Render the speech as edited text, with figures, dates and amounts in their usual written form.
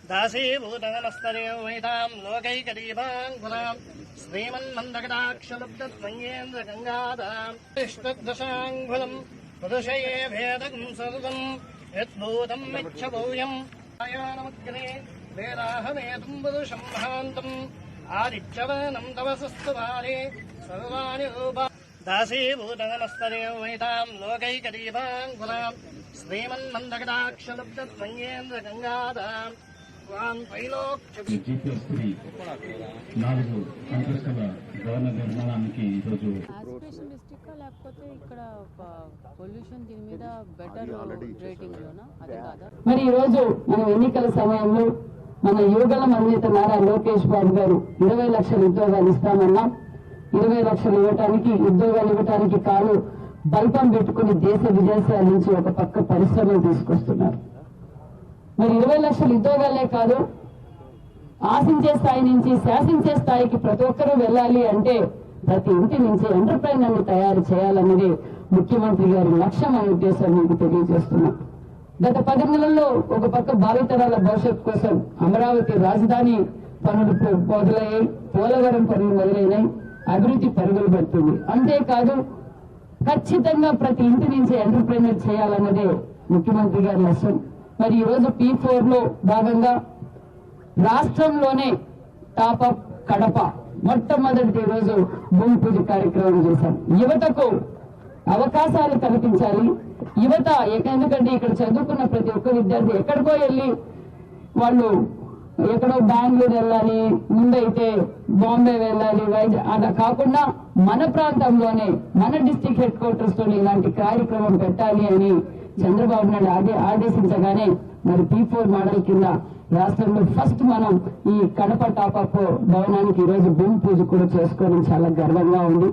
दासीभूतगणस्तरेवैतां लोकैकदीपाङ्कुरां श्रीमन्मन्दकटाक्षलब्धत्वयेन्द्रगङ्गाधाम् इष्टदशाङ्गुलम् पुरुषये भेदकं सततं यद्भूतं मिच्छभूयम् आयानमग्रे वेदाहमेतुं पुरुषं महान्तम् आदित्यवनं तव सुस्तुभारे सर्वाणि रूपा दासीभूतगणस्तरेवैतां लोकैकदीपाङ्कुरां श्रीमन्मन्दकटाक्षलब्धत्वयेन्द्रगङ्गाधाम् నాలుగు అంతస్తుల భవన నిర్మాణానికి ఈరోజు యాస్పిరేషన్ డిస్ట్రిక్ట్ లేకపోతే ఇక్కడ పొల్యూషన్ దీని మీద బెటర్ రేటింగ్ లోనా అది కాదా? మరి ఈ రోజు మనం ఎన్నికల సమయంలో మన యువగలం అధినేత నారా లోకేష్ బాబు గారు 20 లక్షల ఉద్యోగాలు ఇస్తామన్నాం. 20 లక్షలు ఇవ్వటానికి ఉద్యోగాలు ఇవ్వటానికి కాదు బల్పం పెట్టుకుని దేశ విదేశాల నుంచి ఒక పక్క పరిశ్రమలు తీసుకొస్తున్నారు. మరి 20 లక్షల ఉద్యోగాలే కాదు, ఆశించే స్థాయి నుంచి శాసించే స్థాయికి ప్రతి ఒక్కరూ వెళ్ళాలి అంటే ప్రతి ఇంటి నుంచి ఎంటర్ప్రైనర్ ని తయారు చేయాలన్నది ముఖ్యమంత్రి గారి లక్ష్యం అనే ఉద్దేశం మీకు తెలియజేస్తున్నాం. గత 10 నెలల్లో ఒక పక్క భావితరాల భవిష్యత్ కోసం అమరావతి రాజధాని పనులు మొదలయ్యాయి, పోలవరం పనులు మొదలైనాయి, అభివృద్ధి పరుగులు పెడుతుంది. అంతేకాదు ఖచ్చితంగా ప్రతి ఇంటి నుంచి ఎంటర్ప్రైనర్ చేయాలన్నదే ముఖ్యమంత్రి గారి లక్ష్యం. మరి ఈ రోజు P4 లో భాగంగా రాష్ట్రంలోనే టాపప్ కడప మొట్టమొదటి రోజు భూమి పూజ కార్యక్రమం చేశాం. యువతకు అవకాశాలు కల్పించాలి. యువత ఎందుకంటే ఇక్కడ చదువుకున్న ప్రతి ఒక్క విద్యార్థి ఎక్కడికో వెళ్ళి వాళ్ళు ఎక్కడో బెంగళూరు వెళ్ళాలి, ముందైతే బాంబే వెళ్ళాలి, వైజాగ్ అలా కాకుండా మన ప్రాంతంలోనే మన డిస్టిక్ హెడ్ క్వార్టర్స్ లోనే ఇలాంటి కార్యక్రమం పెట్టాలి అని చంద్రబాబు నాయుడు ఆదేశించగానే మరి P4 మోడల్ కింద రాష్ట్రంలో ఫస్ట్ మనం ఈ కడప టాపప్ భవనానికి ఈ రోజు భూమి పూజ కూడా చేసుకోవడం చాలా గర్వంగా ఉంది.